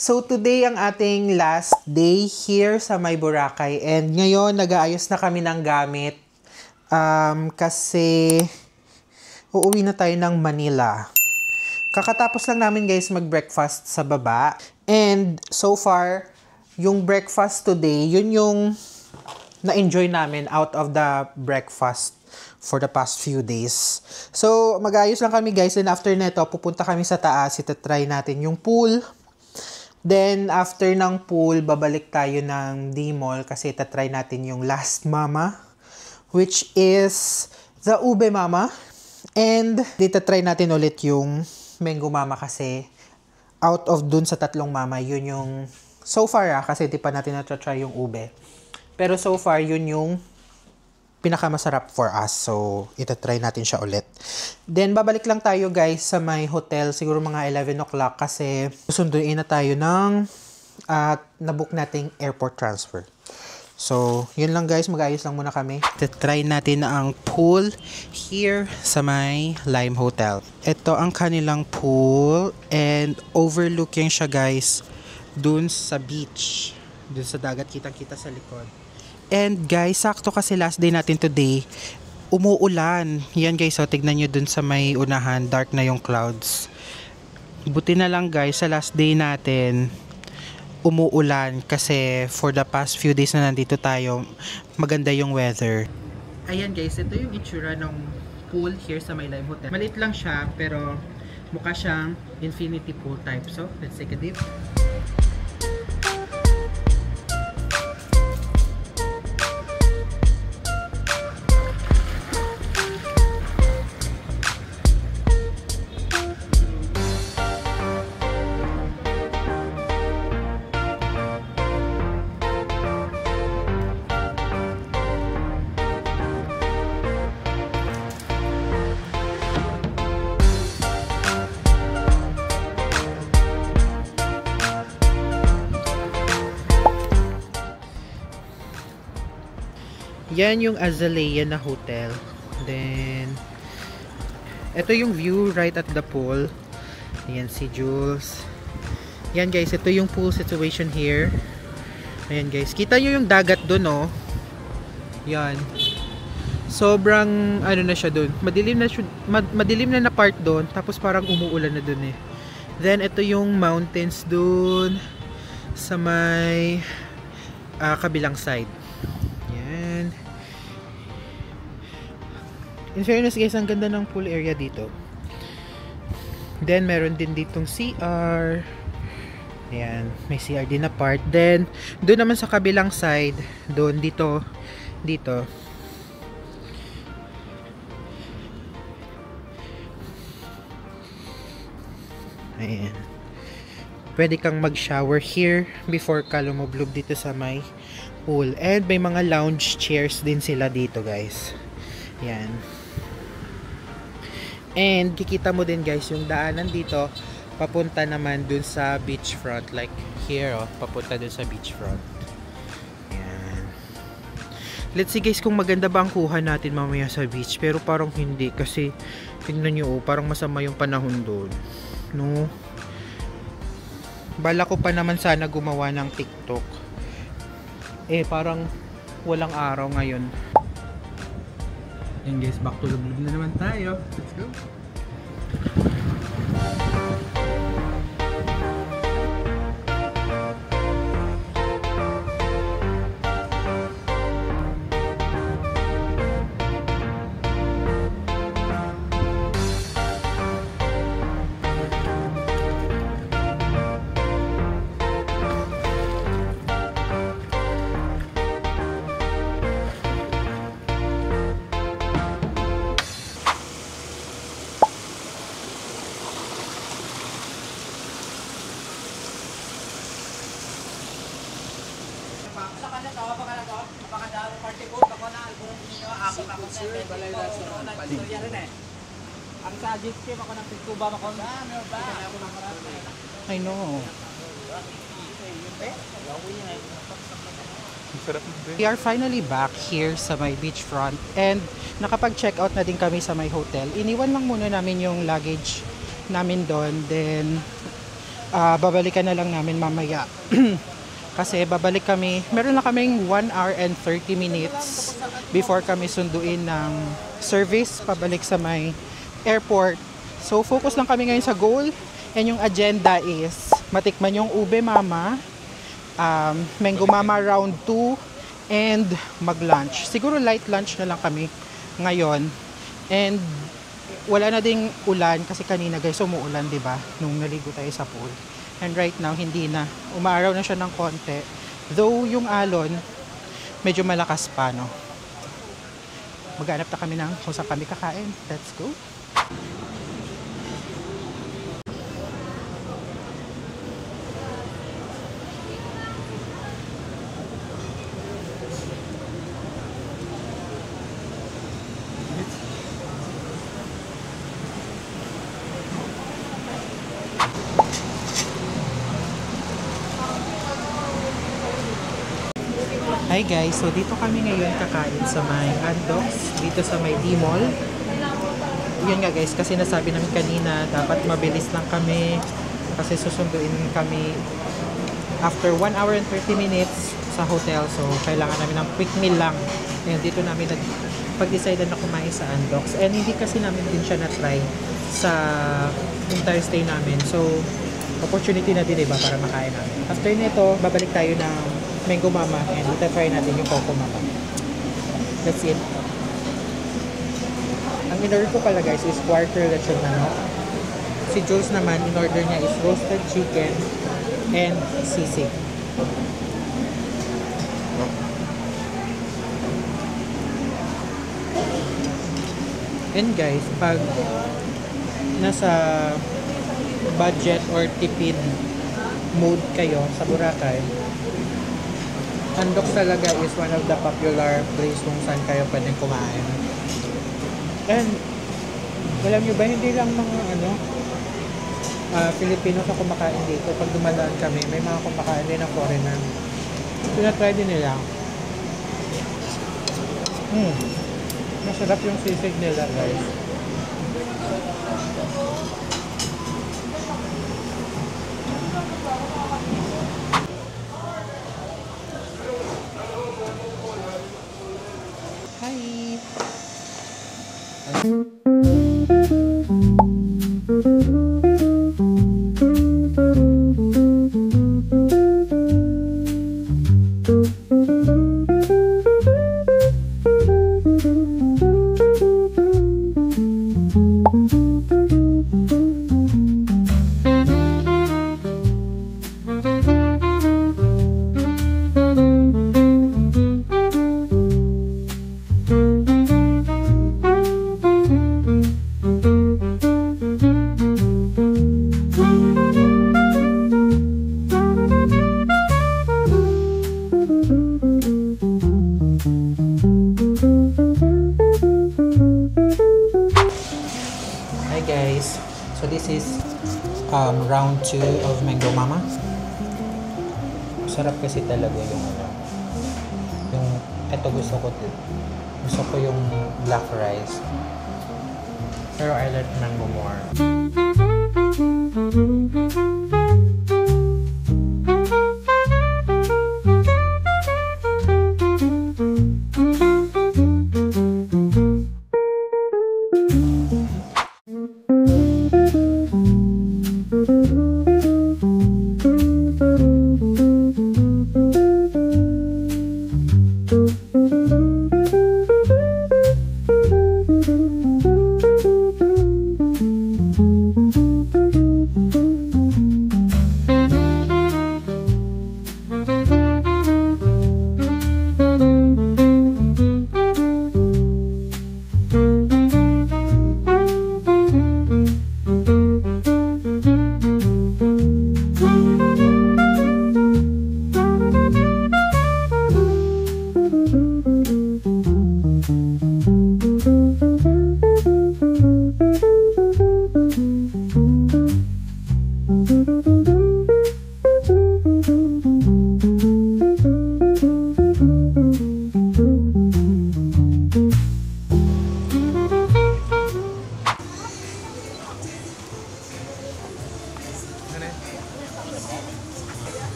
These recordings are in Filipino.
So today ang ating last day here sa May Boracay and ngayon nag-aayos na kami ng gamit kasi uuwi na tayo ng Manila. Kakatapos lang namin guys mag-breakfast sa baba and so far yung breakfast today yun yung na-enjoy namin out of the breakfast for the past few days. So mag-aayos lang kami guys and after neto pupunta kami sa taas, itatry natin yung pool. Then, after ng pool, babalik tayo ng D-Mall kasi itatry natin yung Last Mama, which is the Ube Mama. And, itatry natin ulit yung Mango Mama kasi out of dun sa tatlong mama, yun yung so far kasi di pa natin na-try yung ube. Pero so far, yun yung pinakamasarap for us. So, itatry natin siya ulit. Then, babalik lang tayo guys sa may hotel. Siguro mga 11 o'clock kasi susunduin na tayo ng nabook nating airport transfer. So, yun lang guys. Mag-ayos lang muna kami. Itatry natin ang pool here sa may Lime Hotel. Ito ang kanilang pool and overlooking siya guys dun sa beach. Dun sa dagat. Kitang-kita sa likod. And guys, sakto kasi last day natin today, umuulan. Yan guys, so tignan nyo dun sa may unahan, dark na yung clouds. Buti na lang guys, sa last day natin, umuulan kasi for the past few days na nandito tayo, maganda yung weather. Ayan guys, ito yung itsura ng pool here sa may Lime Hotel. Maliit lang siya, pero mukha siyang infinity pool type. So, let's take a dip. Yan yung Azalea na hotel. Then, ito yung view right at the pool. Ayan si Jules. Yan guys, ito yung pool situation here. Ayan guys, kita nyo yung dagat dun oh. Yan. Sobrang ano na siya dun. Madilim na part dun. Tapos parang umuulan na dun eh. Then, ito yung mountains dun sa may kabilang side. In fairness guys, ang ganda ng pool area dito. Then, meron din ditong CR. Ayan, may CR din na part. Then, doon naman sa kabilang side, doon, dito. Ayan. Pwede kang mag-shower here before ka lumublob dito sa may pool. And may mga lounge chairs din sila dito guys. Ayan. And kikita mo din guys yung daanan dito papunta naman dun sa beachfront, like here oh, papunta dun sa beachfront. Ayan. Let's see guys kung maganda ba ang kuha natin mamaya sa beach, pero parang hindi kasi tingnan nyo oh, parang masama yung panahon doon. No. Bala ko pa naman sana gumawa ng TikTok. Eh parang walang araw ngayon. And guys, back to lublog na naman tayo. Let's go! I know. We are finally back here sa my beachfront and nakapag-check out na din kami sa my hotel. Iniwan lang muna namin yung luggage namin doon. Then babalikan na lang namin mamaya. Kasi babalik kami, meron na kaming 1 hour and 30 minutes before kami sunduin ng service pabalik sa may airport. So focus lang kami ngayon sa goal, and yung agenda is matikman yung ube mama, mango mama round 2, and mag-lunch. Siguro light lunch na lang kami ngayon. And wala na ding ulan kasi kanina guys umuulan, 'di ba? Nung naligo tayo sa pool. And right now hindi na. Umaaraw na siya ng konti. Though yung alon medyo malakas pa, no. Maghanap na kami ng kung saan kami kakain. Let's go. Hi guys, so dito kami ngayon kakain sa may Andox, dito sa may D-Mall. Yun nga guys, kasi nasabi namin kanina, dapat mabilis lang kami kasi susunduin kami after 1 hour and 30 minutes sa hotel. So kailangan namin ng quick meal lang. Ngayon dito namin pag-decide na kumain sa Andox. And hindi kasi namin din siya na-try sa entire stay namin. So opportunity na din, diba, para makain namin. After nito, babalik tayo ng Mango Mama and ita-try natin yung Coco Mama. That's it. Ang in-order ko pala guys is quarter lechon manok. Si Jules naman, in-order niya is roasted chicken and sisig. And guys, pag nasa budget or tipid mode kayo sa Boracay, Andox talaga is one of the popular place kung saan kayo pwedeng kumain. And alam nyo ba, hindi lang mga Filipino sa kumakain dito. Pag dumadaan kami, may mga kumakain din ng foreigner. Tinatry din nila. Masarap yung sisig nila guys. Guys, so this is round 2 of Mango Mama. Sarap kasi talaga yung ito gusto ko yung black rice, pero I like mango more.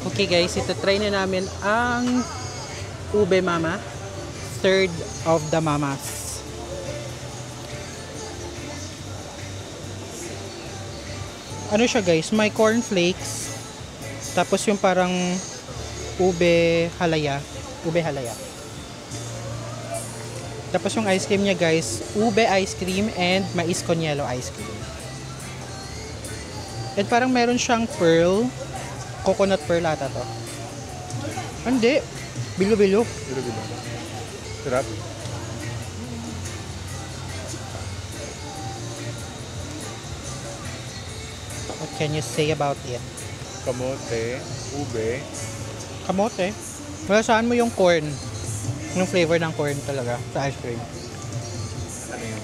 Okay guys, ito try na namin ang ube mama. Third of the mamas. Ano siya guys? May cornflakes. Tapos yung parang ube halaya. Ube halaya. Tapos yung ice cream niya guys, ube ice cream and mais con yelo ice cream. And parang meron siyang pearl. Coconut pearl ata to. Hindi. Bilo-bilo. Bilo-bilo. Sarap. What can you say about it? Kamote, ube. Kamote. Wala saan mo yung corn. Yung flavor ng corn talaga sa ice cream. Ano yun?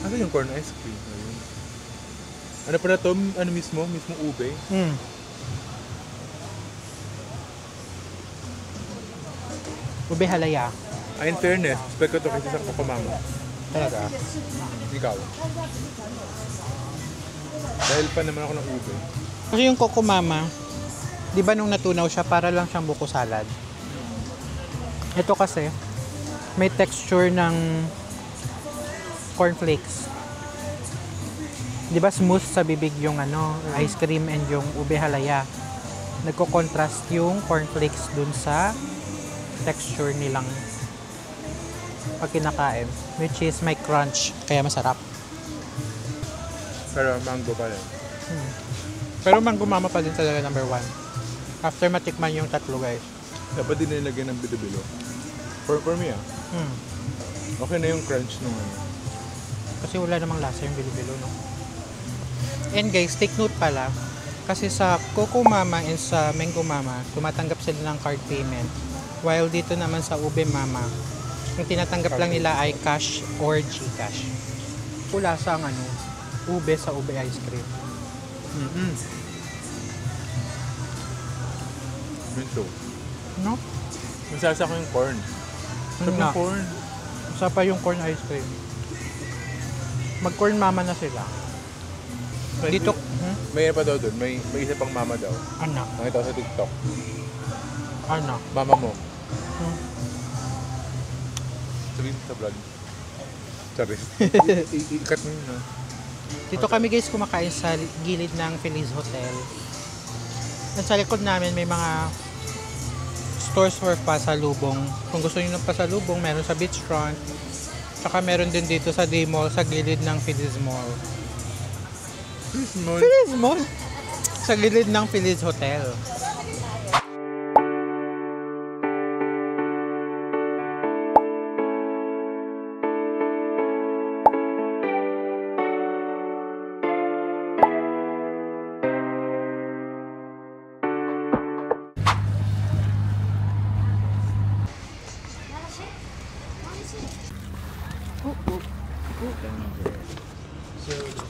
Ano yung corn ice cream? Ano pala to? Ano mismo? Mismo ube? Ube halaya. In fairness, expect ko to kasi sa Kokomama. Talaga. Ikaw. Dahil pa naman ako ng ube. Kasi yung Coco Mama, di ba nung natunaw siya, para lang siyang buko salad. Ito kasi, may texture ng cornflakes. Di ba smooth sa bibig yung ice cream and yung ube halaya. Nagko-contrast yung cornflakes dun sa texture nilang pag kinakain. Which is may crunch, kaya masarap. Pero mango pa rin. Pero mango mama pa din talaga number 1. After matikman yung tatlo guys. Dapat din nilagyan ng bilo-bilo. For me okay na yung crunch nung ano. Kasi wala namang lasa yung bilo-bilo, no? And guys, take note pala, kasi sa Coco Mama and sa Mango Mama, tumatanggap sila ng card payment. While dito naman sa Ube Mama, yung tinatanggap lang nila ay cash or GCash. Wala sa ube sa ube ice cream. Minto. No? Masasa ko yung corn. Sarap yung corn. Isa pa yung corn ice cream. Mag-corn mama na sila. Dito, may pa daw doon. May isa pang mama daw. anak. Nakita ko sa TikTok. Anak. Mama mo. Sabihin sa vlog. Sorry. Ikat mo yun, Dito kami guys kumakain sa gilid ng Feliz Hotel. At sa likod namin may mga stores for pasalubong. Kung gusto niyo ng pasalubong, meron sa beachfront. Tsaka meron din dito sa D-Mall sa gilid ng Feliz Mall. Feliz Mall? Sa gilid ng Feliz Hotel.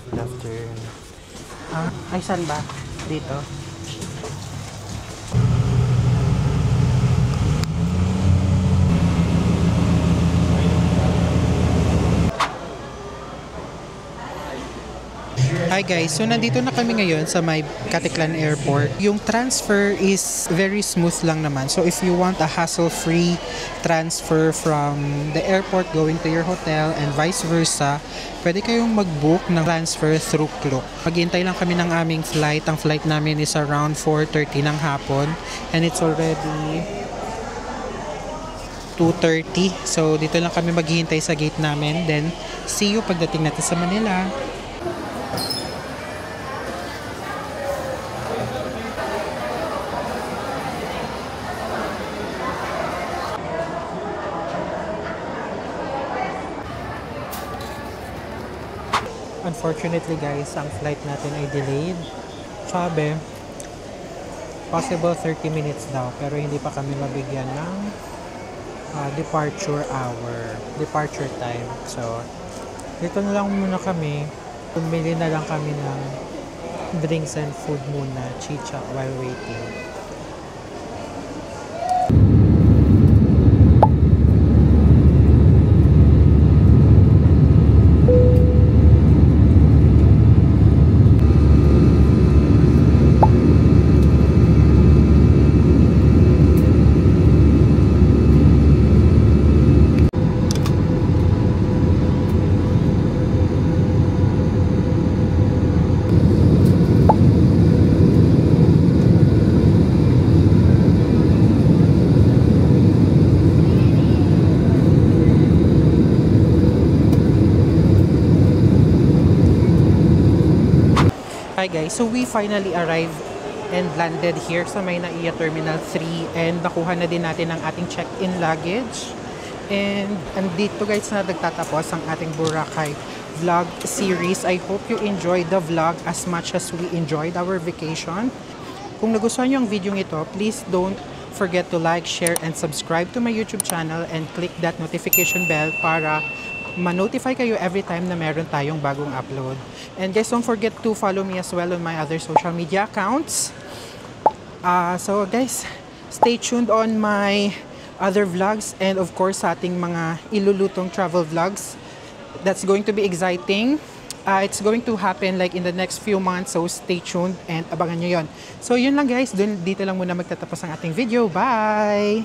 Good afternoon. Ay, saan ba? Dito? Hi guys, so nandito na kami ngayon sa may Caticlan Airport. Yung transfer is very smooth lang naman. So if you want a hassle-free transfer from the airport going to your hotel and vice versa, pwede kayong mag-book ng transfer through Klook. Maghihintay lang kami ng aming flight. Ang flight namin is around 4:30 ng hapon and it's already 2:30. So dito lang kami maghihintay sa gate namin. Then see you pagdating natin sa Manila. Unfortunately guys, ang flight natin ay delayed. Sabi, possible 30 minutes daw, pero hindi pa kami mabigyan ng departure time. So, dito na lang muna kami. Bumili na lang kami ng drinks and food muna, chicha, while waiting. Hi guys, so we finally arrived and landed here sa May Naiya Terminal 3 and nakuha na din natin ang ating check-in luggage. And andito guys na nagtatapos ang ating Boracay vlog series. I hope you enjoyed the vlog as much as we enjoyed our vacation. Kung nagustuhan nyo ang video ito, please don't forget to like, share, and subscribe to my YouTube channel and click that notification bell para ma-notify kayo every time na meron tayong bagong upload. And guys, don't forget to follow me as well on my other social media accounts. So guys, stay tuned on my other vlogs and of course sa ating mga ilulutong travel vlogs. That's going to be exciting. It's going to happen like in the next few months, so stay tuned and abangan nyo yon. So yun lang guys, dito lang muna magtatapos ang ating video. Bye!